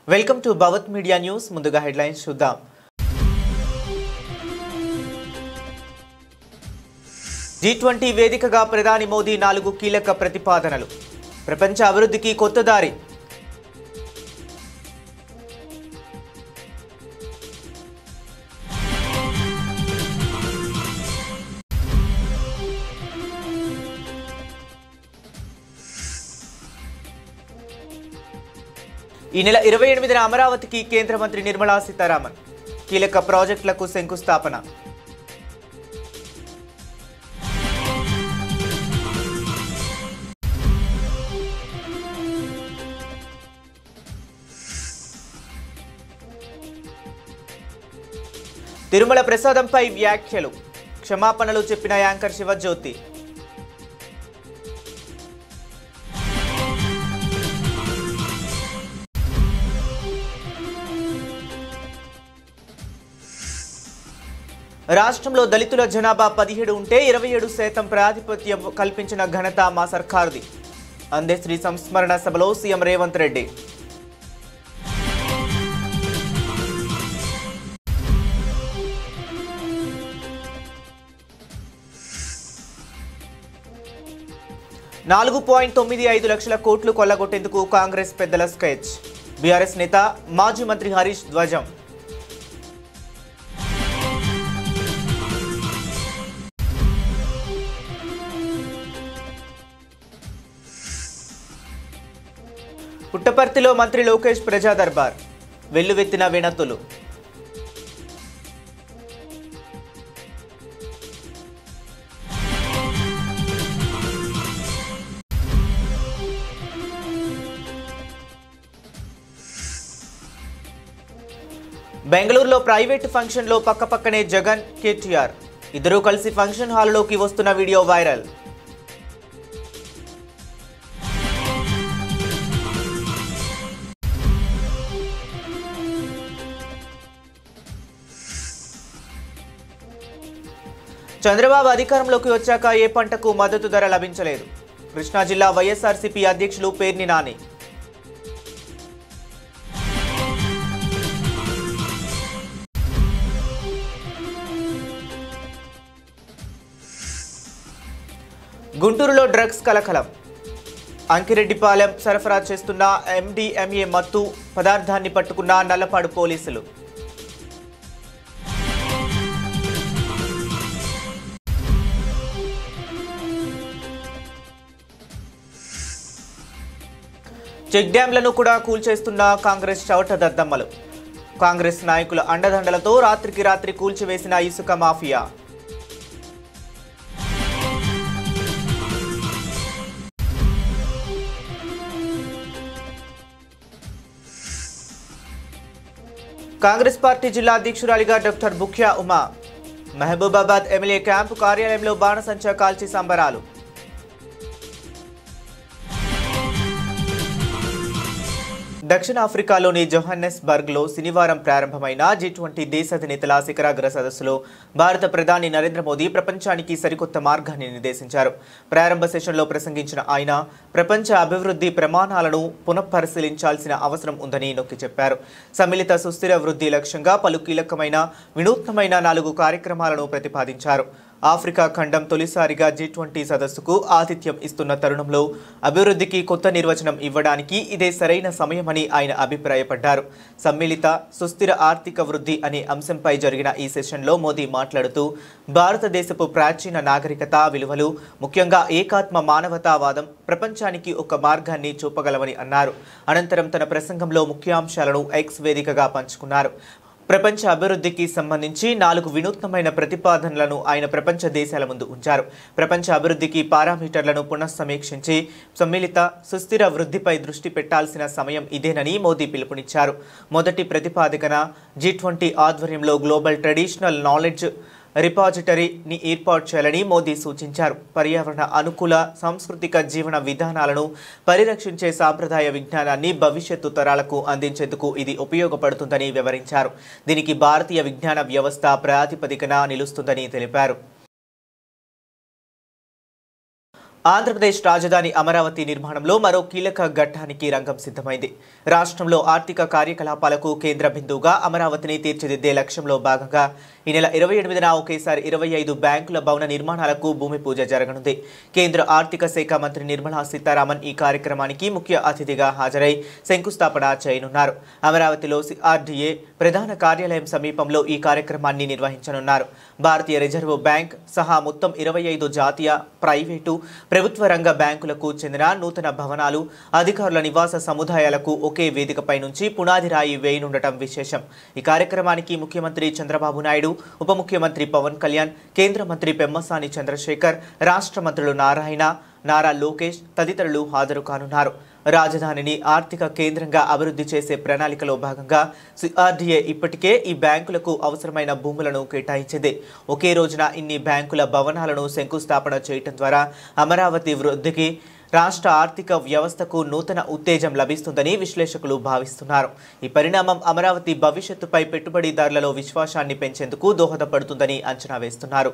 Welcome to Bhavat media news. ముందుగా headlines చూద్దాం. G20 వేదికగా ప్రధాని మోదీ 4 కీలక ప్రతిపాదనలు. ప్రపంచ అభివృద్ధికి కొత్త దారి. ఈ నెల 28న అమరావతికి కేంద్ర మంత్రి నిర్మలా సీతారామన్ కీలక ప్రాజెక్టులకు శంకుస్థాపన. తిరుమల ప్రసాదంపై వ్యాఖ్యలు, క్షమాపణలు చెప్పిన యాంకర్ శివజ్యోతి. రాష్ట్రంలో దళితుల జనాభా 17 ఉంటే 27% ప్రాతిపత్యం కల్పించిన ఘనత మా సర్కారుది. అందశ్రీ సంస్మరణ సభలో సీఎం రేవంత్ రెడ్డి. $4.95 లక్షల కోట్లు కొల్లగొట్టేందుకు కాంగ్రెస్ పెద్దల స్కెచ్. బీఆర్ఎస్ నేత మాజీ మంత్రి హరీష్ ధ్వజం. పుట్టపర్తిలో మంత్రి లోకేష్ ప్రజా దర్బార్, వెల్లువెత్తిన వినతులు. బెంగళూరులో ప్రైవేట్ ఫంక్షన్లో పక్కపక్కనే జగన్, కేటీఆర్ ఇద్దరూ కలిసి ఫంక్షన్ హాల్లోకి వస్తున్న వీడియో వైరల్. చంద్రబాబు అధికారంలోకి వచ్చాక ఏ పంటకు మద్దతు ధర లభించలేదు. కృష్ణా జిల్లా వైఎస్ఆర్సీపీ అధ్యక్షులు పేర్ని నాని. గుంటూరులో డ్రగ్స్ కలకలం. అంకిరెడ్డిపాలెం సరఫరా చేస్తున్న MDMA మత్తు పదార్థాన్ని పట్టుకున్న నల్లపాడు పోలీసులు. చెక్ డ్యాంలను కూడా కూల్చేస్తున్న కాంగ్రెస్ చవట దద్దమ్మలు. కాంగ్రెస్ నాయకుల అండదండలతో రాత్రికి రాత్రి కూల్చివేసిన ఇసుక మాఫియా. కాంగ్రెస్ పార్టీ జిల్లా అధ్యక్షురాలిగా doctor Bukhya Uma. Mahabubabad MLA camp కార్యాలయంలో బాణసంచా కాల్చి సంబరాలు. దక్షిణాఫ్రికాలోని జోహన్నెస్బర్గ్లో శనివారం ప్రారంభమైన G20 దేశాధినేతల శిఖరాగ్ర సదస్సులో భారత ప్రధాని నరేంద్ర మోదీ ప్రపంచానికి సరికొత్త మార్గాన్ని నిర్దేశించారు. ప్రారంభ సెషన్లో ప్రసంగించిన ఆయన ప్రపంచ అభివృద్ధి ప్రమాణాలను పునఃపరిశీలించాల్సిన అవసరం ఉందని నొక్కి చెప్పారు. సమ్మిళిత సుస్థిర వృద్ధి లక్ష్యంగా పలు కీలకమైన వినూత్నమైన 4 కార్యక్రమాలను ప్రతిపాదించారు. ఆఫ్రికా ఖండం తొలిసారిగా G20 సదస్సుకు ఆతిథ్యం ఇస్తున్న తరుణంలో అభివృద్ధికి కొత్త నిర్వచనం ఇవ్వడానికి ఇదే సరైన సమయమని ఆయన అభిప్రాయపడ్డారు. సమ్మిళిత సుస్థిర ఆర్థిక వృద్ధి అనే అంశంపై జరిగిన ఈ సెషన్లో మోదీ మాట్లాడుతూ భారతదేశపు ప్రాచీన నాగరికత విలువలు, ముఖ్యంగా ఏకాత్మ మానవతావాదం ప్రపంచానికి ఒక మార్గాన్ని చూపగలవని అన్నారు. అనంతరం తన ప్రసంగంలో ముఖ్యాంశాలను X వేదికగా పంచుకున్నారు. ప్రపంచ అభివృద్ధికి సంబంధించి 4 వినూత్నమైన ప్రతిపాదనలను ఆయన ప్రపంచ దేశాల ముందు ఉంచారు. ప్రపంచ అభివృద్ధికి పారామీటర్లను పునఃసమీక్షించి సమ్మిళిత సుస్థిర వృద్ధిపై దృష్టి పెట్టాల్సిన సమయం ఇదేనని మోదీ పిలుపునిచ్చారు. మొదటి ప్రతిపాదన G20 ఆధ్వర్యంలో గ్లోబల్ ట్రెడిషనల్ నాలెడ్జ్ రిపాజిటరీని ఏర్పాటు చేయాలని మోదీ సూచించారు. పర్యావరణ అనుకూల సాంస్కృతిక జీవన విధానాలను పరిరక్షించే సాంప్రదాయ విజ్ఞానాన్ని భవిష్యత్తు తరాలకు అందించేందుకు ఇది ఉపయోగపడుతుందని వివరించారు. దీనికి భారతీయ విజ్ఞాన వ్యవస్థ ప్రాతిపదికన నిలుస్తుందని తెలిపారు. ఆంధ్రప్రదేశ్ రాజధాని అమరావతి నిర్మాణంలో మరో కీలక ఘట్టానికి రంగం సిద్ధమైంది. రాష్ట్రంలో ఆర్థిక కార్యకలాపాలకు కేంద్ర బిందువుగా అమరావతిని తీర్చిదిద్దే లక్ష్యంలో భాగంగా ఈ నెల 28న ఒకేసారి 25 బ్యాంకుల భవన నిర్మాణాలకు భూమి పూజ జరగనుంది. కేంద్ర ఆర్థిక శాఖ మంత్రి నిర్మలా సీతారామన్ ఈ కార్యక్రమానికి ముఖ్య అతిథిగా హాజరై శంకుస్థాపన చేయనున్నారు. అమరావతిలో సిఆర్డీఏ ప్రధాన కార్యాలయం సమీపంలో ఈ కార్యక్రమాన్ని నిర్వహించనున్నారు. భారతీయ రిజర్వ్ బ్యాంక్ సహా మొత్తం 25 జాతీయ, ప్రైవేటు, ప్రభుత్వ రంగ బ్యాంకులకు చెందిన నూతన భవనాలు, అధికారుల నివాస సముదాయాలకు ఒకే వేదికపై నుంచి పునాది రాయి వేయనుండటం విశేషం. ఈ కార్యక్రమానికి ముఖ్యమంత్రి చంద్రబాబు నాయుడు, ఉప ముఖ్యమంత్రి పవన్ కళ్యాణ్, కేంద్ర మంత్రి పెమ్మసాని చంద్రశేఖర్, రాష్ట్ర మంత్రులు నారాయణ, నారా లోకేష్ తదితరులు హాజరు కానున్నారు. రాజధానిని ఆర్థిక కేంద్రంగా అభివృద్ధి చేసే ప్రణాళికలో భాగంగా సిఆర్డీఏ ఇప్పటికే ఈ బ్యాంకులకు అవసరమైన భూములను కేటాయించింది. ఒకే రోజున ఇన్ని బ్యాంకుల భవనాలను శంకుస్థాపన చేయడం ద్వారా అమరావతి వృద్ధికి, రాష్ట్ర ఆర్థిక వ్యవస్థకు నూతన ఉత్తేజం లభిస్తుందని విశ్లేషకులు భావిస్తున్నారు. ఈ పరిణామం అమరావతి భవిష్యత్తుపై పెట్టుబడిదారులలో విశ్వాసాన్ని పెంచేందుకు దోహదపడుతుందని అంచనా వేస్తున్నారు.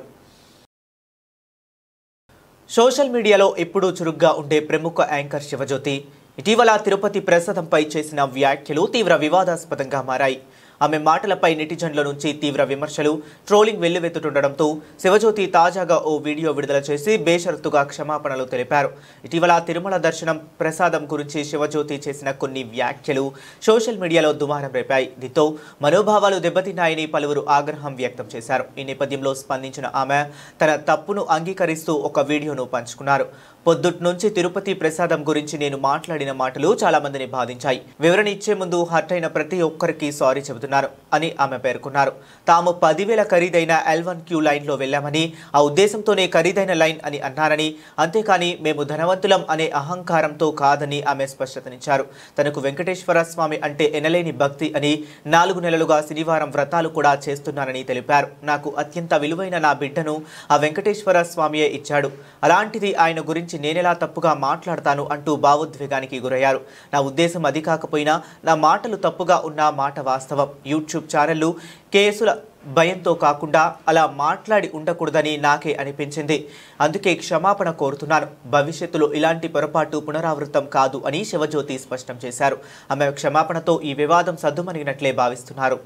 సోషల్ మీడియాలో ఎప్పుడూ చురుగ్గా ఉండే ప్రముఖ యాంకర్ శివజ్యోతి ఇటీవల తిరుపతి ప్రసాదంపై చేసిన వ్యాఖ్యలు తీవ్ర వివాదాస్పదంగా మారాయి. ఆమె మాటలపై నెటిజన్ల నుంచి తీవ్ర విమర్శలు, ట్రోలింగ్ వెల్లువెత్తుతుండటంతో శివజ్యోతి తాజాగా ఓ వీడియో విడుదల చేసి బేషరతుగా క్షమాపణలు తెలిపారు. ఇటీవల తిరుమల దర్శనం ప్రసాదం గురించి శివజ్యోతి చేసిన కొన్ని వ్యాఖ్యలు సోషల్ మీడియాలో దుమారం రేపాయి. దీంతో మనోభావాలు దెబ్బతిన్నాయని పలువురు ఆగ్రహం వ్యక్తం చేశారు. ఈ నేపథ్యంలో స్పందించిన ఆమె తన తప్పును అంగీకరిస్తూ ఒక వీడియోను పంచుకున్నారు. పొద్దుట్ నుంచి తిరుపతి ప్రసాదం గురించి నేను మాట్లాడిన మాటలు చాలా మందిని బాధించాయి. వివరణ ఇచ్చే ముందు హర్ట్ అయిన ప్రతి ఒక్కరికి సారీ చెబుతున్నారు అని ఆమె పేర్కొన్నారు. తాము 10,000 ఖరీదైన L1Q లైన్లో వెళ్లామని, ఆ ఉద్దేశంతోనే ఖరీదైన లైన్ అని అన్నారని, అంతేకాని మేము ధనవంతులం అనే అహంకారంతో కాదని ఆమె స్పష్టతనిచ్చారు. తనకు వెంకటేశ్వర స్వామి అంటే ఎనలేని భక్తి అని, 4 నెలలుగా శనివారం వ్రతాలు కూడా చేస్తున్నానని తెలిపారు. నాకు అత్యంత విలువైన నా బిడ్డను ఆ వెంకటేశ్వర స్వామియే ఇచ్చాడు. అలాంటిది ఆయన గురించి నేనెలా తప్పుగా మాట్లాడతాను అంటూ భావోద్వేగానికి గురయ్యారు. నా ఉద్దేశం అది కాకపోయినా నా మాటలు తప్పుగా ఉన్న మాట వాస్తవం. యూట్యూబ్ ఛానళ్లు కేసుల భయంతో కాకుండా అలా మాట్లాడి ఉండకూడదని నాకే అనిపించింది. అందుకే క్షమాపణ కోరుతున్నాను. భవిష్యత్తులో ఇలాంటి పొరపాటు పునరావృతం కాదు అని శివజ్యోతి స్పష్టం చేశారు. ఆమె క్షమాపణతో ఈ వివాదం సద్దుమణిగినట్లే భావిస్తున్నారు.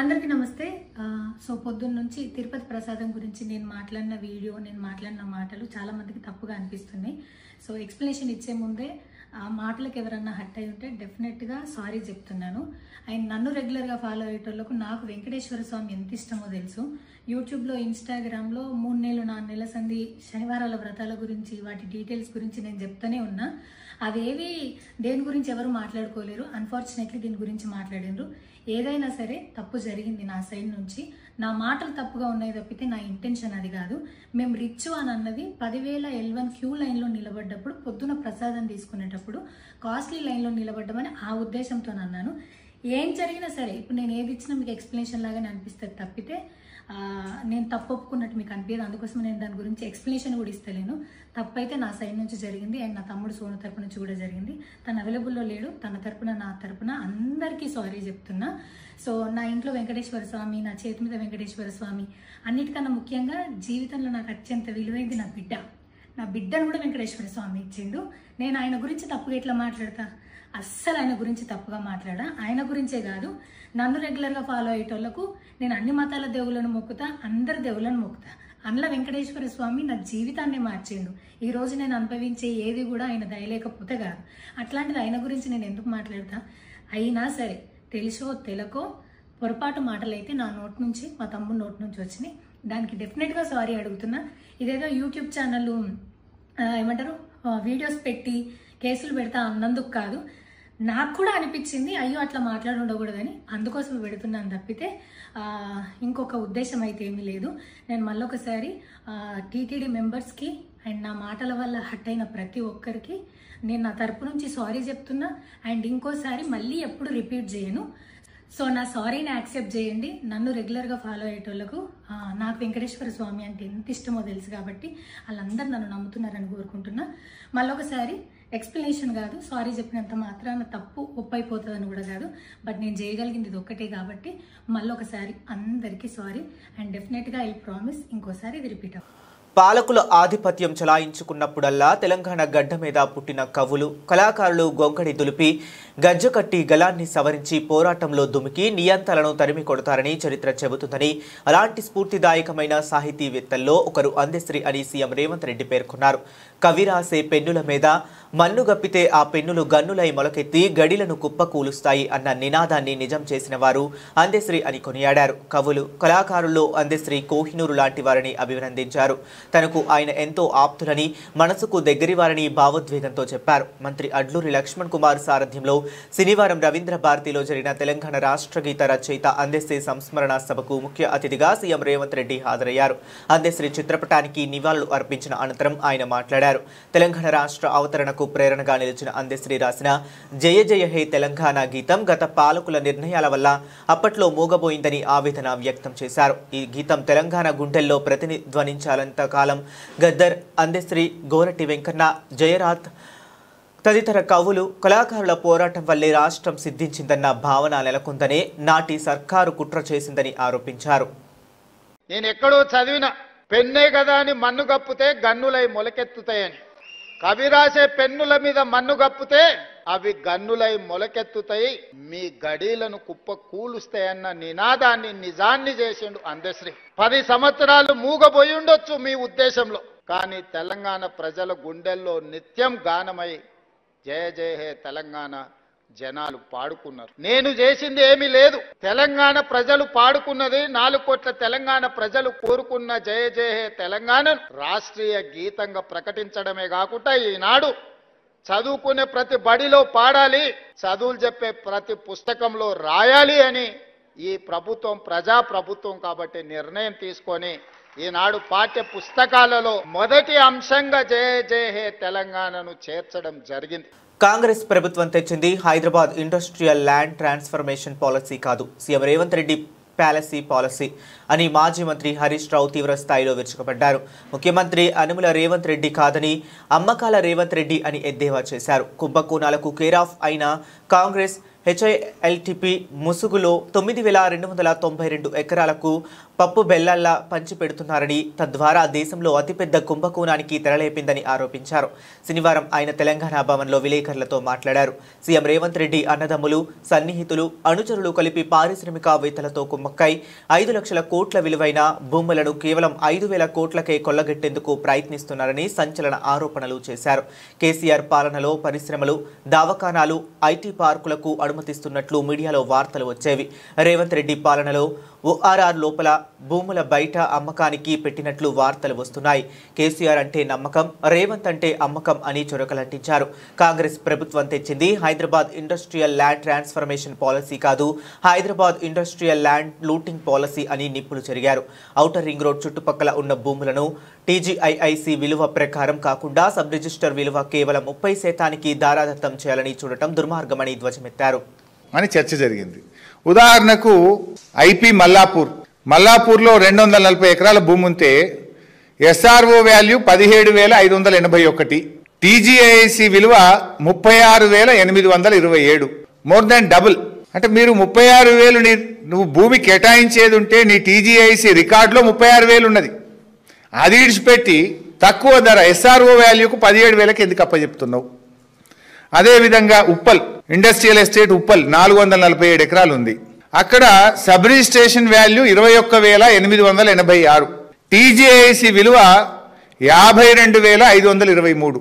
అందరికీ నమస్తే. సో పొద్దున్న నుంచి తిరుపతి ప్రసాదం గురించి నేను మాట్లాడిన వీడియో, నేను మాట్లాడిన మాటలు చాలా మందికి తప్పుగా అనిపిస్తున్నాయి. సో ఎక్స్ప్లెనేషన్ ఇచ్చే ముందే ఆ మాటలకు ఎవరన్నా హర్ట్ అయి ఉంటే డెఫినెట్గా సారీ చెప్తున్నాను. అండ్ నన్ను రెగ్యులర్గా ఫాలో అయ్యేటోళ్లకు నాకు వెంకటేశ్వర స్వామి ఎంత ఇష్టమో తెలుసు. యూట్యూబ్లో, ఇన్స్టాగ్రామ్లో 3 నెలలు 4 నెలల సంధి శనివారాల వ్రతాల గురించి, వాటి డీటెయిల్స్ గురించి నేను చెప్తూనే ఉన్నా. అవేవి దేని గురించి ఎవరు మాట్లాడుకోలేరు. అన్ఫార్చునేట్లీ దీని గురించి మాట్లాడినరు. ఏదైనా సరే తప్పు జరిగింది నా సైడ్ నుంచి. నా మాటలు తప్పుగా ఉన్నాయి తప్పితే నా ఇంటెన్షన్ అది కాదు. మేము రిచ్ అని అన్నది 10,000 L1Q లైన్లో నిలబడ్డప్పుడు, పొద్దున ప్రసాదం తీసుకునేటప్పుడు కాస్ట్లీ లైన్లో నిలబడ్డమని ఆ ఉద్దేశంతో అన్నాను. ఏం జరిగినా సరే ఇప్పుడు నేను ఏది ఇచ్చినా మీకు ఎక్స్ప్లెనేషన్ లాగానే అనిపిస్తుంది తప్పితే నేను తప్పు ఒప్పుకున్నట్టు మీకు అనిపించదు. అందుకోసం నేను దాని గురించి ఎక్స్ప్లెనేషన్ కూడా ఇస్తలేను. తప్పు అయితే నా సైడ్ నుంచి జరిగింది అండ్ నా తమ్ముడు సోను తరపు నుంచి కూడా జరిగింది. తను అవైలబుల్లో లేడు. తన తరపున, నా తరపున అందరికీ సారీ చెప్తున్నా. సో నా ఇంట్లో వెంకటేశ్వర స్వామి, నా చేతి మీద వెంకటేశ్వర స్వామి, అన్నిటికన్నా ముఖ్యంగా జీవితంలో నాకు అత్యంత విలువైంది నా బిడ్డ. నా బిడ్డను కూడా వెంకటేశ్వర స్వామి ఇచ్చిండు. నేను ఆయన గురించి తప్పుగా ఎట్లా మాట్లాడతా? అస్సలు ఆయన గురించి తప్పుగా మాట్లాడా. ఆయన గురించే కాదు, నన్ను రెగ్యులర్గా ఫాలో అయ్యేటోళ్లకు నేను అన్ని మతాల దేవులను మొక్కుతా, అందరి దేవులను మొక్కుతా. అందులో వెంకటేశ్వర స్వామి నా జీవితాన్ని మార్చిండు. ఈ రోజు నేను అనుభవించే ఏది కూడా ఆయన దయలేకపోతే కాదు. అట్లాంటిది ఆయన గురించి నేను ఎందుకు మాట్లాడతా? అయినా సరే తెలుసో తెలకో పొరపాటు మాటలు అయితే నా నోటి నుంచి, మా తమ్ముడు నోటి నుంచి వచ్చినాయి. దానికి డెఫినెట్గా సారీ అడుగుతున్నా. ఇదేదో యూట్యూబ్ ఛానల్ ఏమంటారు వీడియోస్ పెట్టి కేసులు పెడతా అన్నందుకు కాదు, నాకు కూడా అనిపించింది అయ్యో అట్లా మాట్లాడి ఉండకూడదని, అందుకోసం పెడుతున్నాను తప్పితే ఇంకొక ఉద్దేశం అయితే ఏమీ లేదు. నేను మళ్ళొకసారి టీటీడీ మెంబర్స్కి అండ్ నా మాటల వల్ల హర్ట్ అయిన ప్రతి ఒక్కరికి నేను నా తరపు నుంచి సారీ చెప్తున్నా. అండ్ ఇంకోసారి మళ్ళీ ఎప్పుడు రిపీట్ చేయను. సో నా సారీని యాక్సెప్ట్ చేయండి. నన్ను రెగ్యులర్గా ఫాలో అయ్యేటోళ్లకు నాకు వెంకటేశ్వర స్వామి అంటే ఎంత ఇష్టమో తెలుసు కాబట్టి వాళ్ళందరూ నన్ను నమ్ముతున్నారని కోరుకుంటున్నా. మళ్ళొకసారి ఎక్స్ప్లెనేషన్ కాదు, సారీ చెప్పినంత మాత్రాన తప్పు ఒప్పైపోతుందని కూడా కాదు. బట్ నేను చేయగలిగింది ఇది ఒక్కటే కాబట్టి మళ్ళొకసారి అందరికీ సారీ. అండ్ డెఫినెట్గా ఐ ప్రామిస్ ఇంకోసారి ఇది రిపీట్ అవ్వదు. పాలకుల ఆధిపత్యం చలాయించుకున్నప్పుడల్లా తెలంగాణ గడ్డ మీద పుట్టిన కవులు కళాకారులు గొంగడి దులిపి గజ్జకట్టి గలాన్ని సవరించి పోరాటంలో దుమికి నియంతలను తరిమి కొడతారని చరిత్ర చెబుతుందని అలాంటి స్ఫూర్తిదాయకమైన సాహితీవేత్తల్లో ఒకరు అందెశ్రీ అని సీఎం రేవంత్ రెడ్డి పేర్కొన్నారు. కవి రాసే పెన్నుల మీద మన్ను గప్పితే ఆ పెన్నులు గన్నులై మొలకెత్తి గడిలను కుప్పకూలుస్తాయి అన్న నినాదాన్ని నిజం చేసిన వారు అందెశ్రీ అని కొనియాడారు. కవులు కళాకారుల్లో అందెశ్రీ కోహినూరు లాంటి వారిని అభినందించారు. తనకు ఆయన ఎంతో ఆప్తులని మనసుకు దగ్గరివారని భావోద్వేగంతో చెప్పారు. మంత్రి అడ్లూరి లక్ష్మణ్ కుమార్ సారథ్యంలో శనివారం రవీంద్ర భారతిలో జరిగిన తెలంగాణ రాష్ట్ర గీత రచయిత అందెశ్రీ సంస్మరణ సభకు ముఖ్య అతిథిగా సీఎం రేవంత్ రెడ్డి హాజరయ్యారు. అందెశ్రీ చిత్రపటానికి నివాళులు అర్పించిన అనంతరం ఆయన మాట్లాడారు. తెలంగాణ రాష్ట్ర అవతరణకు ప్రేరణగా నిలిచిన అందెశ్రీ రాసిన జయ జయ హే తెలంగాణ గీతం గత పాలకుల నిర్ణయాల వల్ల అప్పట్లో మూగబోయిందని ఆవేదన వ్యక్తం చేశారు. ఈ గీతం తెలంగాణ గుండెల్లో ప్రతిధ్వనించాలంత కాలం గద్దర్, అందెశ్రీ, గోరటి వెంకన్న, జయరాత్ తదితర కవులు కళాకారుల పోరాటం వల్లే రాష్ట్రం సిద్ధించిందన్న భావన నెలకొందనే నాటి సర్కారు కుట్ర చేసిందని ఆరోపించారు. నేను ఎక్కడో చదివిన పెన్నే కదా అని మన్ను గప్పితే గన్నులై మొలకెత్తుతాయని. కవి రాసే పెన్నుల మీద మన్ను గప్పితే అవి గన్నులై మొలకెత్తుతాయి, మీ గడీలను కుప్ప కూలుస్తాయన్న నినాదాన్ని నిజాన్ని చేసిండు అందెశ్రీ. 10 సంవత్సరాలు మూగబోయి ఉండొచ్చు మీ ఉద్దేశంలో, కానీ తెలంగాణ ప్రజల గుండెల్లో నిత్యం గానమై జయ జయ హే తెలంగాణ జనాలు పాడుకున్నారు. నేను చేసింది ఏమీ లేదు, తెలంగాణ ప్రజలు పాడుకున్నది. 4 కోట్ల తెలంగాణ ప్రజలు కోరుకున్న జయ జయ హే తెలంగాణను రాష్ట్రీయ గీతంగా ప్రకటించడమే కాకుండా ఈనాడు చదువుకునే ప్రతి బడిలో పాడాలి, చదువులు చెప్పే ప్రతి పుస్తకంలో రాయాలి అని ఈ ప్రభుత్వం ప్రజా ప్రభుత్వం కాబట్టి నిర్ణయం తీసుకొని ఈనాడు పాఠ్య పుస్తకాలలో మొదటి అంశంగా జయ జయ హే తెలంగాణను చేర్చడం జరిగింది. కాంగ్రెస్ ప్రభుత్వం తెచ్చింది Hyderabad industrial land transformation policy కాదు, CM Revanth Reddy palace policy అని మాజీ మంత్రి హరీష్ రావు తీవ్ర స్థాయిలో విరుచుకుపడ్డారు. ముఖ్యమంత్రి అనుముల రేవంత్ రెడ్డి కాదని అమ్మకాల రేవంత్ రెడ్డి అని ఎద్దేవా చేశారు. కుంభకోణాలకు కేరాఫ్ అయిన కాంగ్రెస్ హెచ్ఐఎల్టీపీ ముసుగులో 9,292 ఎకరాలకు పప్పు బెల్లల్లా పంచిపెడుతున్నారని, తద్వారా దేశంలో అతిపెద్ద కుంభకోణానికి తెరలేపిందని ఆరోపించారు. శనివారం ఆయన తెలంగాణ భవన్లో విలేకరులతో మాట్లాడారు. సీఎం రేవంత్ రెడ్డి అన్నదమ్ములు, సన్నిహితులు, అనుచరులు కలిపి పారిశ్రామికవేత్తలతో కుమ్మక్కై 5 లక్షల కోట్ల విలువైన భూములను కేవలం 5,000 కోట్లకే కొల్లగెట్టేందుకు ప్రయత్నిస్తున్నారని సంచలన ఆరోపణలు చేశారు. కేసీఆర్ పాలనలో పరిశ్రమలు, దవాఖానాలు, ఐటీ పార్కులకు అనుమతిస్తున్నట్లు మీడియాలో వార్తలు వచ్చేవి. రేవంత్ రెడ్డి పాలనలో ఓఆర్ఆర్ లోపల భూముల బయట అమ్మకానికి పెట్టినట్లు వార్తలు వస్తున్నాయి. కేసీఆర్ అంటే నమ్మకం, రేవంత్ అంటే అమ్మకం అని చురకలంటించారు. కాంగ్రెస్ ప్రభుత్వం తెచ్చింది Hyderabad industrial land transformation policy కాదు, Hyderabad industrial land looting policy అని నిప్పులు చెరిగారు. ఔటర్ రింగ్ రోడ్ చుట్టుపక్కల ఉన్న భూములను టీజీఐఐసి విలువ ప్రకారం కాకుండా సబ్ రిజిస్టర్ విలువ కేవలం 30% దారాదత్తం చేయాలని చూడటం దుర్మార్గమని ధ్వజమెత్తారు అని చర్చ జరిగింది. ఉదాహరణకు ఐపీ మల్లాపూర్లో 240 ఎకరాల భూమి ఉంటే ఎస్ఆర్ఓ వాల్యూ 17,581, టీజీఐసి విలువ 36,827, మోర్ దాన్ డబుల్. అంటే మీరు 36,000 నువ్వు భూమి కేటాయించేది ఉంటే నీ టీజీఐసి రికార్డులో 36,000 ఉన్నది, అది ఇడిచిపెట్టి తక్కువ ధర ఎస్ఆర్ఓ వాల్యూకు 17,000కి ఎందుకు అప్పచెప్తున్నావు? అదేవిధంగా ఉప్పల్ ఇండస్ట్రియల్ ఎస్టేట్ ఉప్పల్ 447 ఎకరాలు ఉంది, అక్కడ సబ్ రిజిస్ట్రేషన్ వాల్యూ 21,886, టీజీఐసి విలువ 52,523,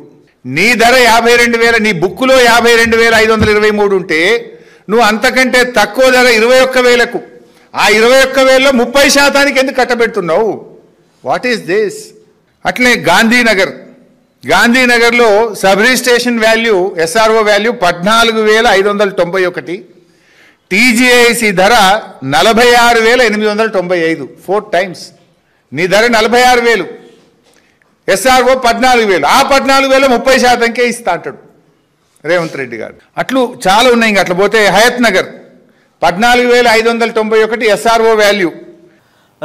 నీ ధర 52,000, నీ బుక్కులో 52,523 ఉంటే నువ్వు అంతకంటే తక్కువ ధర 21,000కు, ఆ 21,000లో 30% ఎందుకు కట్టబెడుతున్నావు? What is this? అట్లే గాంధీనగర్లో sub registration value SRO value 14,591, TGIC ధర 46,895, 4 టైమ్స్. నీ ధర 46,000, ఎస్ఆర్ఓ 14,000, ఆ 14,000 30%కే ఇస్తా అంటాడు రేవంత్ రెడ్డి గారు. అట్లు చాలా ఉన్నాయి. ఇంకా అట్లా పోతే హయత్ నగర్ 14,591 ఎస్ఆర్ఓ వాల్యూ.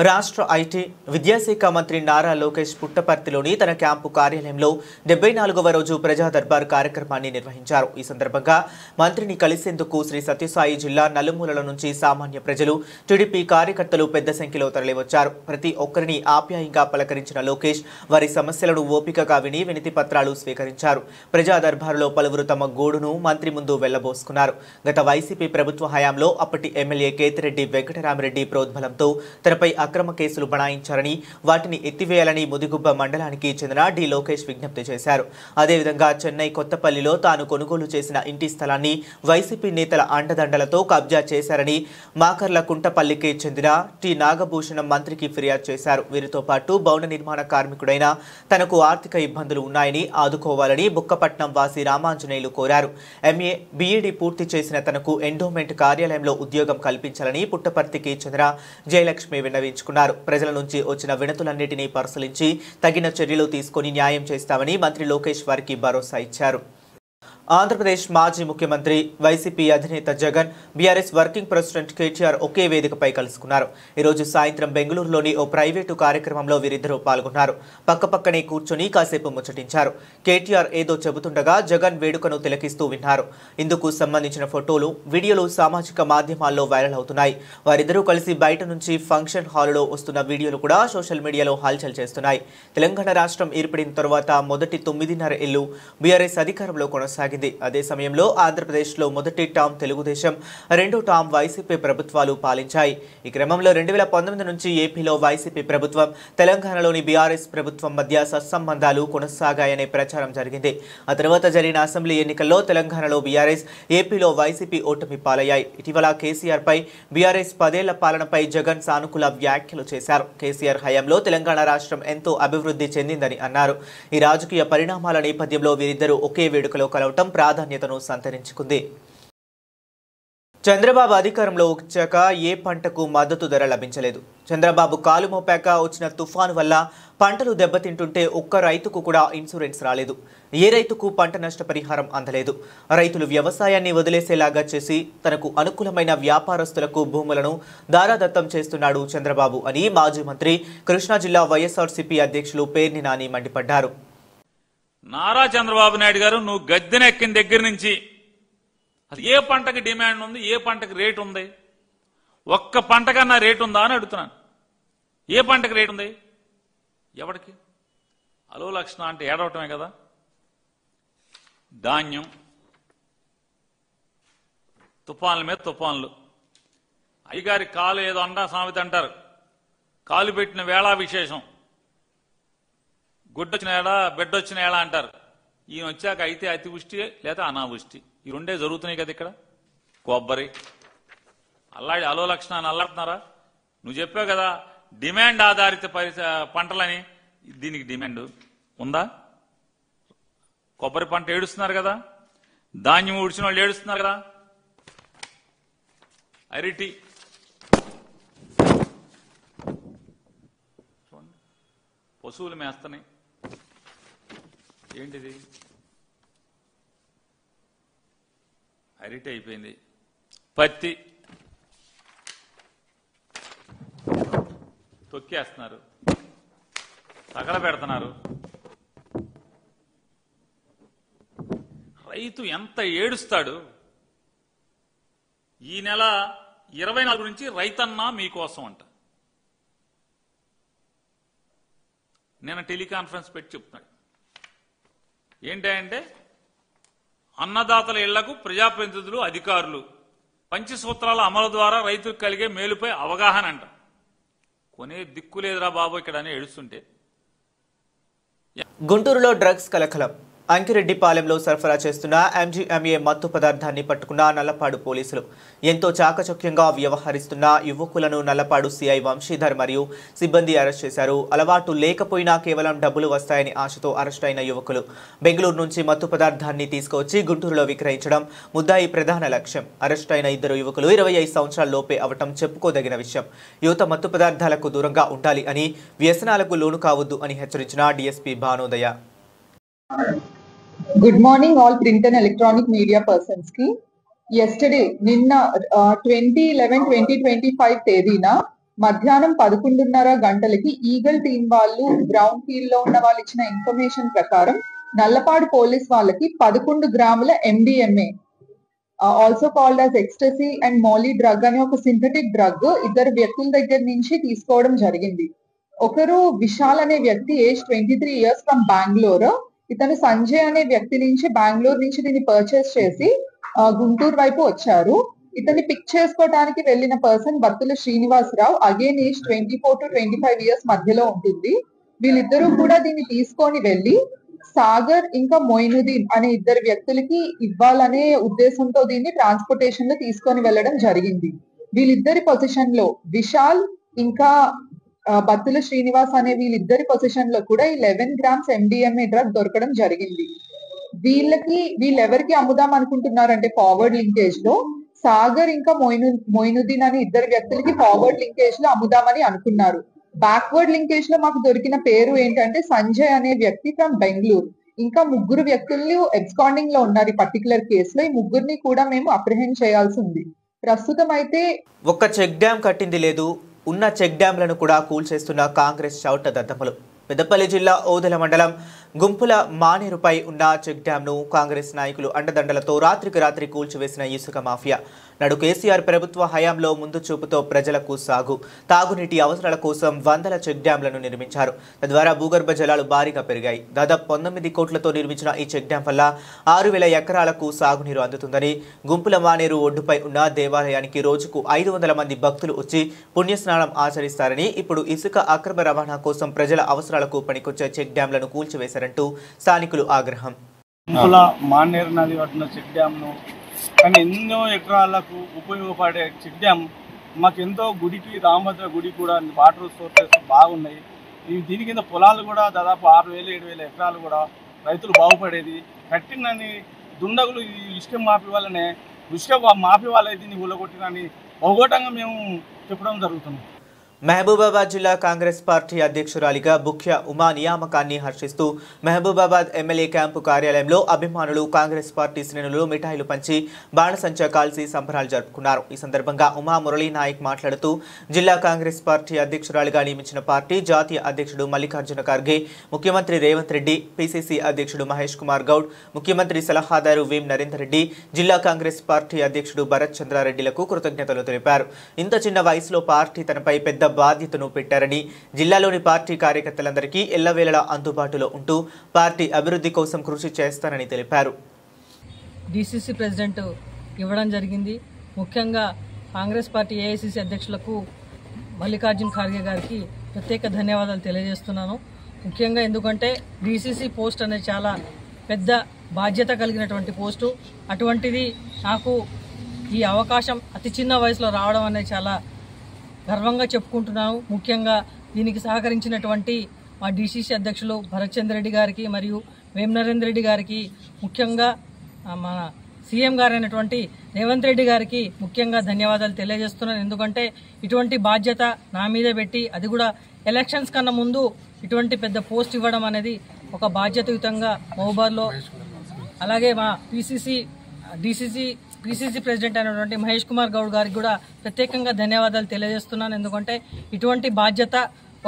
రాష్ట్ర ఐటీ విద్యాశాఖ మంత్రి నారా లోకేష్ పుట్టపర్తిలోని తన క్యాంపు కార్యాలయంలో 74వ రోజు ప్రజా దర్బార్ కార్యక్రమాన్ని నిర్వహించారు. ఈ సందర్భంగా మంత్రిని కలిసేందుకు శ్రీ సత్యసాయి జిల్లా నలుమూలల నుంచి సామాన్య ప్రజలు, టీడీపీ కార్యకర్తలు పెద్ద సంఖ్యలో తరలివచ్చారు. ప్రతి ఒక్కరిని ఆప్యాయంగా పలకరించిన లోకేష్ వారి సమస్యలను ఓపికగా విని వినతి పత్రాలు స్వీకరించారు. ప్రజా దర్బారులో పలువురు తమ గోడును మంత్రి ముందు వెళ్లబోసుకున్నారు. గత వైసీపీ ప్రభుత్వ హయాంలో అప్పటి ఎమ్మెల్యే కేతిరెడ్డి వెంకటరామరెడ్డి ప్రోద్బలంతో తనపై అక్రమ కేసులు బనాయించారని, వాటిని ఎత్తివేయాలని ముదిగుబ్బ మండలానికి చెందిన డి లోకేష్ విజ్ఞప్తి చేశారు. అదేవిధంగా చెన్నై కొత్తపల్లిలో తాను కొనుగోలు చేసిన ఇంటి స్థలాన్ని వైసీపీ నేతల అండదండలతో కబ్జా చేశారని మాకర్ల కుంటపల్లికి చెందిన టి నాగభూషణం మంత్రికి ఫిర్యాదు చేశారు. వీరితో పాటు భవన నిర్మాణ కార్మికుడైన తనకు ఆర్థిక ఇబ్బందులు ఉన్నాయని ఆదుకోవాలని బుక్కపట్నం వాసి రామాంజనేయులు కోరారు. ఎంఏ బీఈడీ పూర్తి చేసిన తనకు ఎండోమెంట్ కార్యాలయంలో ఉద్యోగం కల్పించాలని పుట్టపర్తికి చెందిన జయలక్ష్మి విన్నవించారు. ప్రజల నుంచి వచ్చిన వినతులన్నిటినీ పరిశీలించి తగిన చర్యలు తీసుకొని న్యాయం చేస్తామని మంత్రి లోకేష్ వారికి భరోసా ఇచ్చారు. ఆంధ్రప్రదేశ్ మాజీ ముఖ్యమంత్రి వైసీపీ అధినేత Jagan, BRS working president KTR ఒకే వేదికపై కలుసుకున్నారు. ఈరోజు సాయంత్రం బెంగళూరులోని ఓ ప్రైవేటు కార్యక్రమంలో వీరిద్దరూ పాల్గొన్నారు. పక్కపక్కనే కూర్చొని కాసేపు ముచ్చటించారు. కేటీఆర్ ఏదో చెబుతుండగా జగన్ వేడుకను తిలకిస్తూ విన్నారు. ఇందుకు సంబంధించిన ఫోటోలు, వీడియోలు సామాజిక మాధ్యమాల్లో వైరల్ అవుతున్నాయి. వారిద్దరూ కలిసి బయట నుంచి ఫంక్షన్ హాలులో వస్తున్న వీడియోలు కూడా సోషల్ మీడియాలో హల్చల్ చేస్తున్నాయి. తెలంగాణ రాష్ట్రం ఏర్పడిన తరువాత మొదటి 9.5 ఏళ్లు బీఆర్ఎస్ అధికారంలో కొనసాగింది. అదే సమయంలో ఆంధ్రప్రదేశ్లో మొదటి టర్మ్ తెలుగుదేశం, రెండో టర్మ్ వైసీపీ ప్రభుత్వాలు పాలించాయి. ఈ క్రమంలో 2019 నుంచి ఏపీలో వైసీపీ ప్రభుత్వం, తెలంగాణలోని బీఆర్ఎస్ ప్రభుత్వం మధ్య సత్సంబంధాలు కొనసాగాయనే ప్రచారం జరిగింది. ఆ తర్వాత జరిగిన అసెంబ్లీ ఎన్నికల్లో తెలంగాణలో బీఆర్ఎస్, ఏపీలో వైసీపీ ఓటమి పాలయ్యాయి. ఇటీవల కేసీఆర్ పై బీఆర్ఎస్ 10 ఏళ్ల పాలనపై జగన్ సానుకూల వ్యాఖ్యలు చేశారు. కేసీఆర్ హయాంలో తెలంగాణ రాష్ట్రం ఎంతో అభివృద్ధి చెందిందని అన్నారు. ఈ రాజకీయ పరిణామాల నేపథ్యంలో వీరిద్దరూ ఒకే వేడుకలో కలవటం ప్రాధాన్యతను సంతరించుకుంది. చంద్రబాబు అధికారంలో వచ్చాక ఏ పంటకు మద్దతు ధర లభించలేదు. చంద్రబాబు కాలు మోపాక వచ్చిన తుఫాను వల్ల పంటలు దెబ్బతింటుంటే ఒక్క రైతుకు కూడా ఇన్సూరెన్స్ రాలేదు. ఏ రైతుకు పంట నష్టపరిహారం అందలేదు. రైతులు వ్యవసాయాన్ని వదిలేసేలాగా చేసి తనకు అనుకూలమైన వ్యాపారస్తులకు భూములను దారాదత్తం చేస్తున్నాడు చంద్రబాబు అని మాజీ మంత్రి, కృష్ణా జిల్లా వైఎస్ఆర్సీపీ అధ్యక్షులు పేర్ని నాని మండిపడ్డారు. నారా చంద్రబాబు నాయుడు గారు, నువ్వు గద్దెనెక్కిన దగ్గర నుంచి అది ఏ పంటకి డిమాండ్ ఉంది, ఏ పంటకి రేటు ఉంది, ఒక్క పంటకన్నా రేటు ఉందా అని అడుగుతున్నాను. ఏ పంటకి రేటు ఉంది? ఎవరికి? అలో లక్షణ అంటే ఏడవటమే కదా. ధాన్యం, తుఫాన్ల మీద తుఫాన్లు. అయ్యగారి కాలు ఏదో అండా సామెత అంటారు, కాలు పెట్టిన వేళ విశేషం, గుడ్డొచ్చిన ఏడా బిడ్డొచ్చిన ఏడా అంటారు. ఈయన వచ్చాక అయితే అతివృష్టి లేదా అనావృష్టి, ఈ రెండే జరుగుతున్నాయి కదా. ఇక్కడ కొబ్బరి అల్లాడి అలో లక్షణాన్ని అల్లాడుతున్నారా? నువ్వు చెప్పావు కదా డిమాండ్ ఆధారిత పంటలని, దీనికి డిమాండ్ ఉందా? కొబ్బరి పంట ఏడుస్తున్నారు కదా, ధాన్యం ఉడిచిన వాళ్ళు ఏడుస్తున్నారు కదా, అరటి, పశువులు మేస్తున్నాయి. ఏంటిది? అరటి అయిపోయింది. పత్తి తొక్కేస్తున్నారు, తగలబెడుతున్నారు. రైతు ఎంత ఏడుస్తాడు. ఈ నెల 24 నుంచి రైతన్నా మీకోసం అంట. నేను టెలికాన్ఫరెన్స్ పెట్టి చెప్తున్నాడు. ఏంటంటే అన్నదాతల ఇళ్లకు ప్రజాప్రతినిధులు, అధికారులు పంచసూత్రాల అమలు ద్వారా రైతులకు కలిగే మేలుపై అవగాహన అంట. కొనే దిక్కు లేదురా బాబు ఇక్కడ అని ఏడుస్తుంటే. గుంటూరులో డ్రగ్స్ కలకలం. అంకిరెడ్డిపాలెంలో సరఫరా చేస్తున్న ఎంజీఎంఏ మత్తు పదార్థాన్ని పట్టుకున్న నల్లపాడు పోలీసులు. ఎంతో చాకచక్యంగా వ్యవహరిస్తున్న యువకులను నల్లపాడు సిఐ వంశీధర్ మరియు సిబ్బంది అరెస్ట్ చేశారు. అలవాటు లేకపోయినా కేవలం డబ్బులు వస్తాయని ఆశతో అరెస్ట్ అయిన యువకులు బెంగళూరు నుంచి మత్తు పదార్థాన్ని తీసుకువచ్చి గుంటూరులో విక్రయించడం ముద్దాయి ప్రధాన లక్ష్యం. అరెస్ట్ అయిన ఇద్దరు యువకులు 25 సంవత్సరాల లోపే అవటం చెప్పుకోదగిన విషయం. యువత మత్తు పదార్థాలకు దూరంగా ఉండాలి అని, వ్యసనాలకు లోను కావద్దు అని హెచ్చరించిన DSP Bhanodaya. Good morning all print and electronic media persons ki. Yesterday, ninna 20/11/2025 తేదీన మధ్యాహ్నం 11:30 గంటలకి ఈగల్ టీం వాళ్ళు బ్రౌన్ ఫీల్డ్ లో ఉన్న వాళ్ళు ఇచ్చిన ఇన్ఫర్మేషన్ ప్రకారం నల్లపాడు పోలీస్ వాళ్ళకి 11 గ్రాముల MDMA also called as ecstasy and molly drug అనే ఒక సింథటిక్ డ్రగ్ ఇద్దరు వ్యక్తుల దగ్గర నుంచి తీసుకోవడం జరిగింది. ఒకరు విశాల్ అనే వ్యక్తి ఏజ్ 23 years ఫ్రమ్ బెంగళూరు. ఇతను సంజయ్ అనే వ్యక్తి నుంచి బెంగళూరు నుంచి దీన్ని పర్చేస్ చేసి గుంటూరు వైపు వచ్చారు. ఇతన్ని పిక్ చేసుకోవడానికి వెళ్ళిన person Battula Srinivasarao, again age 24 to 25 years మధ్యలో ఉంటుంది. వీళ్ళిద్దరూ కూడా దీన్ని తీసుకొని వెళ్ళి సాగర్ ఇంకా మొయినుద్దీన్ అనే ఇద్దరు వ్యక్తులకి ఇవ్వాలనే ఉద్దేశంతో దీన్ని ట్రాన్స్పోర్టేషన్ లో తీసుకొని వెళ్ళడం జరిగింది. వీళ్ళిద్దరి పొజిషన్ లో విశాల్ ఇంకా బత్తుల శ్రీనివాస్ అనే వీళ్ళిద్దరి పొజిషన్ లో కూడా 11 grams MDMA డ్రగ్ దొరకడం జరిగింది. వీళ్ళెవరికి అమ్ముదాం అనుకుంటున్నారంటే ఫార్వర్డ్ లింకేజ్ లో సాగర్ ఇంకా మొయినుద్దీన్ అనే ఇద్దరు వ్యక్తులకి ఫార్వర్డ్ లింకేజ్ లో అమ్ముదామని అనుకున్నారు. బ్యాక్వర్డ్ లింకేజ్ లో మాకు దొరికిన పేరు ఏంటంటే సంజయ్ అనే వ్యక్తి ఫ్రమ్ బెంగళూరు. ఇంకా 3 వ్యక్తులు ఎబ్స్కాండింగ్ లో ఉన్నారు ఈ పర్టికులర్ కేసులో. ఈ 3 కూడా మేము అప్రిహెండ్ చేయాల్సి ఉంది. ప్రస్తుతం అయితే ఒక్క చెక్ డ్యాం కట్టింది లేదు, ఉన్న చెక్ డ్యాంలను కూడా కూల్చేస్తున్న కాంగ్రెస్ చౌట దద్దమ్మలు. పెద్దపల్లి జిల్లా ఓదెల మండలం గుంపుల మానేరుపై ఉన్న చెక్ డ్యాంను కాంగ్రెస్ నాయకులు అండదండలతో రాత్రికి రాత్రి కూల్చివేసిన ఇసుక మాఫియా. నాడు కేసీఆర్ ప్రభుత్వ హయాంలో ముందు చూపుతో ప్రజలకు సాగు, తాగునీటి అవసరాల కోసం వందల చెక్ డ్యాంలను నిర్మించారు. తద్వారా భూగర్భ జలాలు భారీగా పెరిగాయి. దాదాపు 19 కోట్లతో నిర్మించిన ఈ చెక్ డ్యాం వల్ల 6,000 ఎకరాలకు సాగునీరు అందుతుందని, గుంపుల మానేరు ఒడ్డుపై ఉన్న దేవాలయానికి రోజుకు 500 మంది భక్తులు వచ్చి పుణ్యస్నానం ఆచరిస్తారని, ఇప్పుడు ఇసుక అక్రమ రవాణా కోసం ప్రజల అవసరాలకు పనికొచ్చే చెక్ డ్యాంలను కూల్చివేశారంటూ స్థానికులు ఆగ్రహం. గుంపుల మానేరు నది ఒడ్డున చెక్ డ్యాంను కానీ ఎన్నో ఎకరాలకు ఉపయోగపడే చెక్ డ్యామ్ మాకెంతో గుడికి రామభద్ర గుడి కూడా వాటర్ సోర్సెస్ బాగున్నాయి. దీని కింద పొలాలు కూడా దాదాపు 6,000-7,000 ఎకరాలు కూడా రైతులు బాగుపడేది. కట్టినని దుండగులు ఈ ఇసుక మాఫీ వల్లనే ఇసుక మాఫీ వాళ్ళే దీన్ని ఊలగొట్టినని బహుగోటంగా మేము చెప్పడం జరుగుతుంది. మహబూబాబాద్ జిల్లా కాంగ్రెస్ పార్టీ అధ్యక్షురాలిగా బుఖ్య ఉమా నియామకాన్ని హర్షిస్తూ మహబూబాబాద్ ఎమ్మెల్యే క్యాంపు కార్యాలయంలో అభిమానులు, కాంగ్రెస్ పార్టీ శ్రేణులు మిఠాయిలు పంచి బాణసంచా కాల్చి సంబరాలు జరుపుకున్నారు. ఈ సందర్భంగా ఉమా మురళీ నాయక్ మాట్లాడుతూ జిల్లా కాంగ్రెస్ పార్టీ అధ్యక్షురాలిగా నియమించిన పార్టీ జాతీయ అధ్యక్షుడు మల్లికార్జున ఖర్గే, ముఖ్యమంత్రి రేవంత్ రెడ్డి, పిసిసి అధ్యక్షుడు మహేష్ కుమార్ గౌడ్, ముఖ్యమంత్రి సలహాదారు వేం నరేందర్ రెడ్డి, జిల్లా కాంగ్రెస్ పార్టీ అధ్యక్షుడు భరత్ చంద్రారెడ్డిలకు కృతజ్ఞతలు తెలిపారు. ఇంత చిన్న వయసులో పార్టీ తనపై పెద్ద బాధ్యతను పెట్టారని, జిల్లాలోని పార్టీ కార్యకర్తలందరికీ ఎల్లవేళలా అందుబాటులో ఉంటూ పార్టీ అభివృద్ధి కోసం కృషి చేస్తానని తెలిపారు. డిసిసి ప్రెసిడెంట్ ఇవ్వడం జరిగింది. ముఖ్యంగా కాంగ్రెస్ పార్టీ ఏఐసిసి అధ్యక్షులకు మల్లికార్జున ఖార్గే గారికి ప్రత్యేక ధన్యవాదాలు తెలియజేస్తున్నాను. ముఖ్యంగా ఎందుకంటే డిసిసి పోస్ట్ అనేది చాలా పెద్ద బాధ్యత కలిగినటువంటి పోస్టు. అటువంటిది నాకు ఈ అవకాశం అతి చిన్న వయసులో రావడం అనేది చాలా గర్వంగా చెప్పుకుంటున్నాను. ముఖ్యంగా దీనికి సహకరించినటువంటి మా డిసిసి అధ్యక్షులు భరత్ చంద్రెడ్డి గారికి మరియు వేం నరేందర్ రెడ్డి గారికి, ముఖ్యంగా మన సీఎం గారైనటువంటి రేవంత్ రెడ్డి గారికి ముఖ్యంగా ధన్యవాదాలు తెలియజేస్తున్నాను. ఎందుకంటే ఇటువంటి బాధ్యత నా మీద పెట్టి, అది కూడా ఎలక్షన్స్ కన్నా ముందు ఇటువంటి పెద్ద పోస్ట్ ఇవ్వడం అనేది ఒక బాధ్యతాయుతంగా మహబూబాబాద్లో, అలాగే మా పిసిసి ప్రెసిడెంట్ అయినటువంటి మహేష్ కుమార్ గౌడ్ గారికి కూడా ప్రత్యేకంగా ధన్యవాదాలు తెలియజేస్తున్నాను. ఎందుకంటే ఇటువంటి బాధ్యత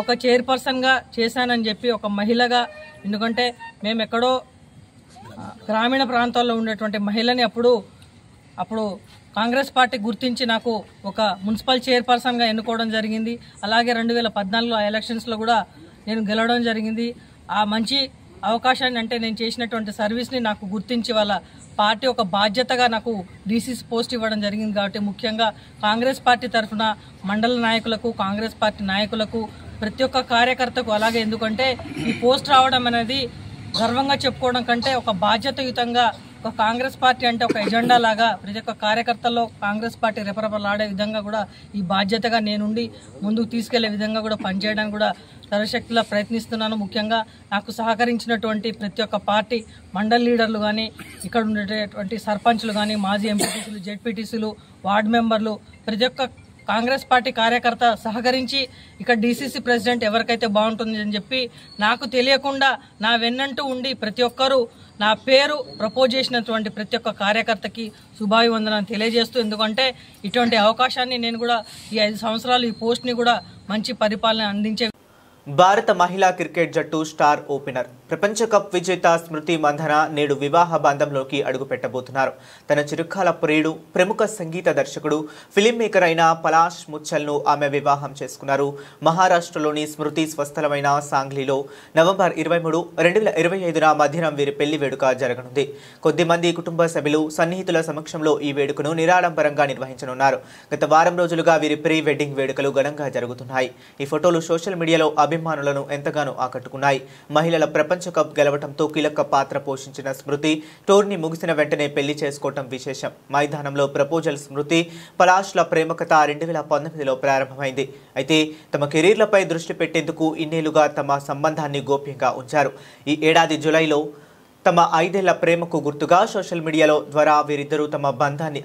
ఒక చైర్పర్సన్గా చేశానని చెప్పి, ఒక మహిళగా, ఎందుకంటే మేము ఎక్కడో గ్రామీణ ప్రాంతాల్లో ఉండేటువంటి మహిళని అప్పుడు కాంగ్రెస్ పార్టీ గుర్తించి నాకు ఒక మున్సిపల్ చైర్పర్సన్గా ఎన్నుకోవడం జరిగింది. అలాగే 2014 ఎలక్షన్స్లో కూడా నేను గెలవడం జరిగింది. ఆ మంచి అవకాశాన్ని, అంటే నేను చేసినటువంటి సర్వీస్ని నాకు గుర్తించి వాళ్ళ పార్టీ ఒక బాధ్యతగా నాకు డీసీసీ పోస్ట్ ఇవ్వడం జరిగింది. కాబట్టి ముఖ్యంగా కాంగ్రెస్ పార్టీ తరఫున మండల నాయకులకు, కాంగ్రెస్ పార్టీ నాయకులకు, ప్రతి ఒక్క కార్యకర్తకు, అలాగే ఎందుకంటే ఈ పోస్ట్ రావడం అనేది గర్వంగా చెప్పుకోవడం కంటే ఒక బాధ్యతాయుతంగా, ఒక కాంగ్రెస్ పార్టీ అంటే ఒక ఎజెండా లాగా ప్రతి ఒక్క కార్యకర్తల్లో కాంగ్రెస్ పార్టీ రెపరెపలాడే విధంగా కూడా ఈ బాధ్యతగా నేనుండి ముందుకు తీసుకెళ్లే విధంగా కూడా పనిచేయడానికి కూడా సర్వశక్తిలా ప్రయత్నిస్తున్నాను. ముఖ్యంగా నాకు సహకరించినటువంటి ప్రతి ఒక్క పార్టీ మండల్ లీడర్లు కానీ, ఇక్కడ ఉండేటటువంటి సర్పంచ్లు కానీ, మాజీ ఎంపీటీసీలు, జెడ్పీటీసీలు, వార్డు మెంబర్లు, ప్రతి ఒక్క కాంగ్రెస్ పార్టీ కార్యకర్త సహకరించి ఇక్కడ డీసీసీ ప్రెసిడెంట్ ఎవరికైతే బాగుంటుంది అని చెప్పి నాకు తెలియకుండా నా వెన్నంటూ ఉండి ప్రతి ఒక్కరూ నా పేరు ప్రపోజ్ చేసినటువంటి ప్రతి ఒక్క కార్యకర్తకి శుభాభివందనాలు తెలియజేస్తూ, ఎందుకంటే ఇటువంటి అవకాశాన్ని నేను కూడా ఈ 5 సంవత్సరాలు ఈ పోస్ట్ని కూడా మంచి పరిపాలన అందించే. భారత మహిళా క్రికెట్ జట్టు స్టార్ ఓపెనర్ ప్రపంచ కప్ విజేత స్మృతి మంధన నేడు వివాహ బంధంలోకి అడుగుపెట్టబోతున్నారు. తన చిరుకాల ప్రియుడు ప్రముఖ సంగీత దర్శకుడు ఫిలిం మేకర్ అయిన పలాష్ ముచ్చల్ను ఆమె వివాహం చేసుకున్నారు. మహారాష్ట్రలోని స్మృతి స్వస్థలమైన సాంగ్లీలో నవంబర్ 23, 2025న మధ్యాహ్నం వీరి పెళ్లి వేడుక జరగనుంది. కొద్దిమంది కుటుంబ సభ్యులు సన్నిహితుల సమక్షంలో ఈ వేడుకను నిరాడంబరంగా నిర్వహించనున్నారు. గత వారం రోజులుగా వీరి ప్రీ వెడ్డింగ్ వేడుకలు ఘనంగా జరుగుతున్నాయి. ఈ ఫోటోలు సోషల్ మీడియాలో అభిమానులను ఎంతగానో ఆకట్టుకున్నాయి. మహిళల ప్రపంచ కప్ గెలవడంతో కీలక పాత్ర పోషించిన స్మృతి టోర్నీ ముగిసిన వెంటనే పెళ్లి చేసుకోవడం విశేషం. మైదానంలో ప్రపోజల్ స్మృతి పలాష్ల ప్రేమ కథ 2019లో ప్రారంభమైంది. అయితే తమ కెరీర్లపై దృష్టి పెట్టేందుకు ఇన్నేళ్లుగా తమ సంబంధాన్ని గోప్యంగా ఉంచారు. ఈ ఏడాది జూలైలో తమ 5 ఏళ్ల ప్రేమకు గుర్తుగా సోషల్ మీడియాలో ద్వారా వీరిద్దరూ తమ బంధాన్ని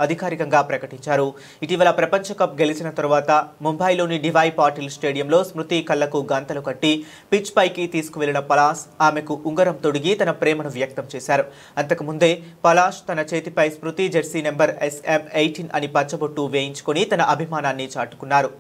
అధికారికంగా ప్రకటించారు. ఇటీవల ప్రపంచ కప్ గెలిచిన తరువాత ముంబైలోని డివై పాటిల్ స్టేడియంలో స్మృతి కళ్లకు గంతలు కట్టి పిచ్ పైకి తీసుకువెళ్లిన పలాష్ ఆమెకు ఉంగరం తొడిగి తన ప్రేమను వ్యక్తం చేశారు. అంతకుముందే పలాష్ తన చేతిపై స్మృతి జెర్సీ నెంబర్ SM18 అని పచ్చబొట్టు వేయించుకొని తన అభిమానాన్ని చాటుకున్నారు.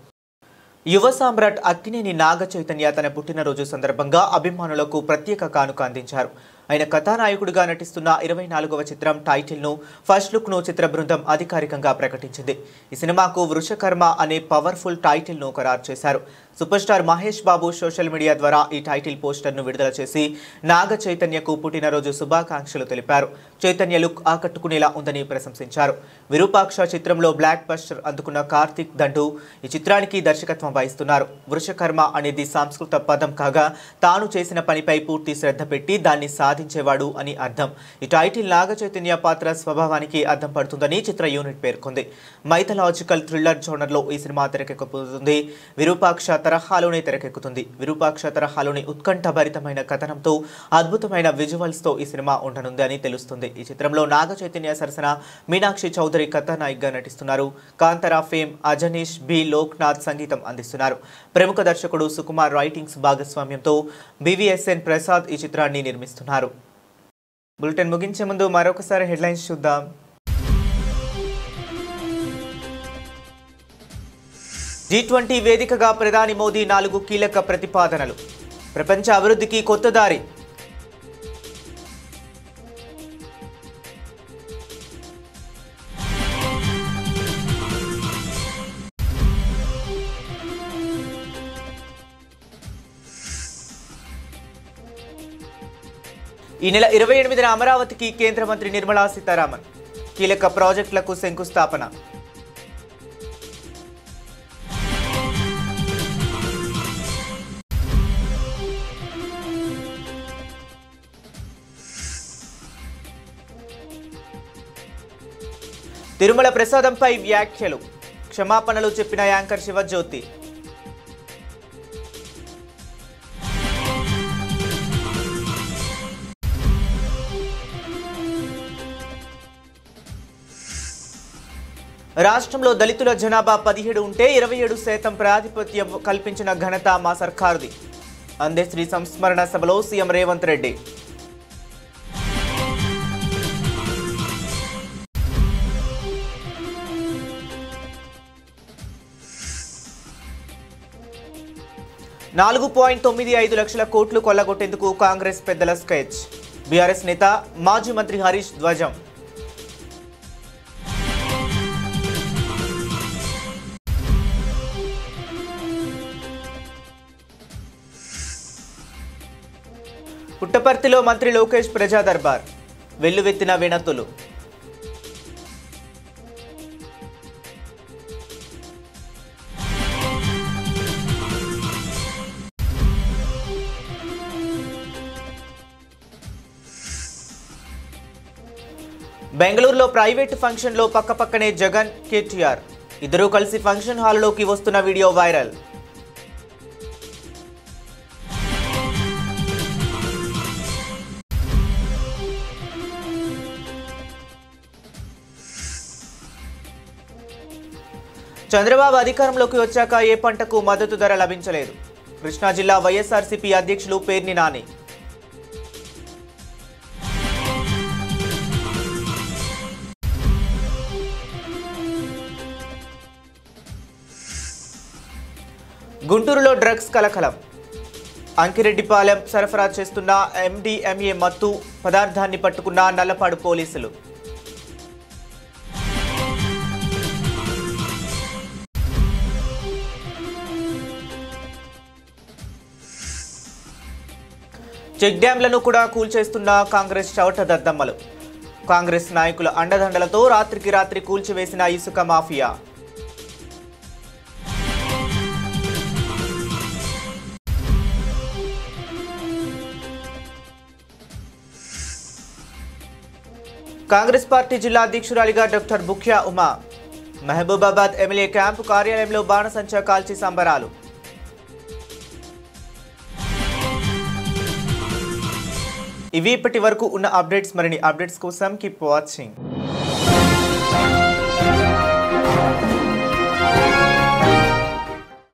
యువ సామ్రాట్ అక్కినేని నాగ చైతన్య తన పుట్టినరోజు సందర్భంగా అభిమానులకు ప్రత్యేక కానుక అందించారు. ఆయన కథానాయకుడిగా నటిస్తున్న 24వ చిత్రం టైటిల్ను ఫస్ట్ లుక్ను చిత్ర బృందం అధికారికంగా ప్రకటించింది. ఈ సినిమాకు వృషకర్మ అనే పవర్ఫుల్ టైటిల్ను ఖరారు చేశారు. Super star Mahesh Babu social media ద్వారా ఈ టైటిల్ పోస్టర్ను విడుదల చేసి నాగ చైతన్యకు పుట్టినరోజు శుభాకాంక్షలు తెలిపారు. చైతన్య లుక్ ఆకట్టుకునేలా ఉందని ప్రశంసించారు. విరూపాక్ష చిత్రంలో బ్లాక్ బస్టర్ అందుకున్న కార్తిక్ దండు ఈ చిత్రానికి దర్శకత్వం వహిస్తున్నారు. వృషకర్మ అనేది సంస్కృత పదం కాగా తాను చేసిన పనిపై పూర్తి శ్రద్ధ పెట్టి దాన్ని సాధించేవాడు అని అర్థం. ఈ టైటిల్ నాగ చైతన్య పాత్ర స్వభావానికి అర్థం పడుతుందని చిత్ర యూనిట్ పేర్కొంది. మైథలాజికల్ థ్రిల్లర్ జోనర్లో ఈ సినిమా తెరకెక్కబోతుంది. విరూపాక్ష తరహాలోనే తెరకెక్కుతుంది. విరూపాక్ష తరహాలోని ఉత్కంఠభరితమైన కథనంతో అద్భుతమైన విజువల్స్తో ఈ సినిమా ఉండనుంది అని తెలుస్తుంది. ఈ చిత్రంలో నాగ చైతన్య సరసన మీనాక్షి చౌదరి కథానాయికగా నటిస్తున్నారు. కాంతారా ఫేమ్ అజనీష్ బి లోక్నాథ్ సంగీతం అందిస్తున్నారు. ప్రముఖ దర్శకుడు సుకుమార్ రైటింగ్స్ భాగస్వామ్యంతో BVSN ప్రసాద్ ఈ చిత్రాన్ని నిర్మిస్తున్నారు. బులెటిన్ ముగించే ముందు మరొకసారి హెడ్లైన్స్ చూద్దాం. G20 వేదికగా ప్రధాని మోదీ 4 కీలక ప్రతిపాదనలు. ప్రపంచ అభివృద్ధికి కొత్త దారి. ఈ నెల 28న అమరావతికి కేంద్ర మంత్రి నిర్మలా సీతారామన్ కీలక ప్రాజెక్టులకు శంకుస్థాపన. తిరుమల ప్రసాదంపై వ్యాఖ్యలు, క్షమాపణలు చెప్పిన యాంకర్ శివజ్యోతి. రాష్ట్రంలో దళితుల జనాభా 17 ఉంటే 27% ప్రాతిపత్యం కల్పించిన ఘనత మా సర్కారుది. అందశ్రీ సంస్మరణ సభలో సీఎం రేవంత్ రెడ్డి. $4.95 లక్షల కోట్లు కొల్లగొట్టేందుకు కాంగ్రెస్ పెద్దల స్కెచ్. బీఆర్ఎస్ నేత మాజీ మంత్రి హరీష్ ధ్వజం. పుట్టపర్తిలో మంత్రి లోకేష్ ప్రజా దర్బార్, వెల్లువెత్తిన వినతులు. బెంగళూరులో ప్రైవేట్ ఫంక్షన్లో పక్కపక్కనే జగన్, కేటీఆర్ ఇద్దరూ కలిసి ఫంక్షన్ హాల్లోకి వస్తున్న వీడియో వైరల్. చంద్రబాబు అధికారంలోకి వచ్చాక ఏ పంటకు మద్దతు ధర లభించలేదు. కృష్ణా జిల్లా వైఎస్ఆర్సీపీ అధ్యక్షులు పేర్ని నాని. గుంటూరులో డ్రగ్స్ కలకలం. అంకిరెడ్డిపాలెం సరఫరా చేస్తున్న MDMA మత్తు పదార్థాన్ని పట్టుకున్న నల్లపాడు పోలీసులు. చెక్ డ్యాంలను కూడా కూల్చేస్తున్న కాంగ్రెస్ చవట దద్దమ్మలు. కాంగ్రెస్ నాయకుల అండదండలతో రాత్రికి రాత్రి కూల్చివేసిన ఇసుక మాఫియా. కాంగ్రెస్ పార్టీ జిల్లా అధ్యక్షురాలిగా doctor Bukhya Uma. Mahabubabad MLA camp కార్యాలయంలో బాణసంచా కాల్చి సంబరాలు. ఇవి ఇప్పటి వరకు ఉన్న అప్డేట్స్. మరిన్ని అప్డేట్స్ కోసం కీప్ వాచింగ్.